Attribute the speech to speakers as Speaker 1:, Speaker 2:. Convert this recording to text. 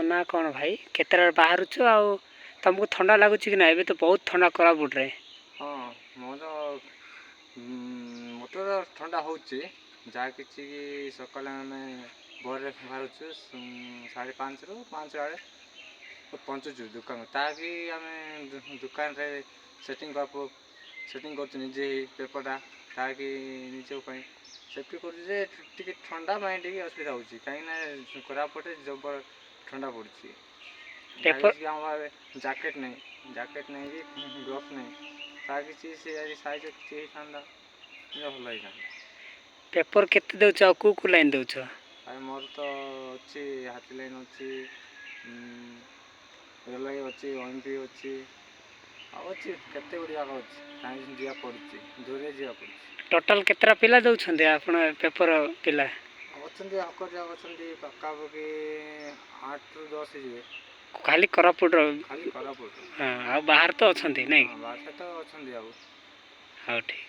Speaker 1: ना कौन भाई केतरा बाहर तुमको ठंडा लगुच कि ना? तो बहुत ठंडा कोरापुट रे।
Speaker 2: हाँ मत ठंडा हो जहाँ कि सकाल आम भोर बाहर 5:30 ରୁ 5 आड़े पहुँचुचु दुकान ताकि आम दुकान रे सेटिंग कर निजे पेपरटा ताकि निज सेफ्टी कर ठंडा पाई टे असुविधा हो कहीं कोरापुटे जबर ठंडा पड़ी जैकेट नहीं कि ग्लोव्स नहीं ताकि साइज था भल था।
Speaker 1: पेपर केते दउछ आ को लाइन दउछ?
Speaker 2: भाई मोर तो अच्छी हाथी लाइन अच्छी रेलवे अच्छी ओएमपी अच्छी अच्छी केते गुड़ी जाक अच्छी कहीं जा पड़ी दूरे जा पड़ी।
Speaker 1: टोटल केतरा पिला दउछन्ते आपण पेपर पिला?
Speaker 2: अच्छा हकर जाक अच्छा पक्कापक्की 8 ରୁ 10 जी
Speaker 1: खाली कोरापुट
Speaker 2: खाली कोरापुट।
Speaker 1: हाँ आ बाहर तो अच्छा नहीं?
Speaker 2: बाहर तो अच्छा।
Speaker 1: हाँ ठीक।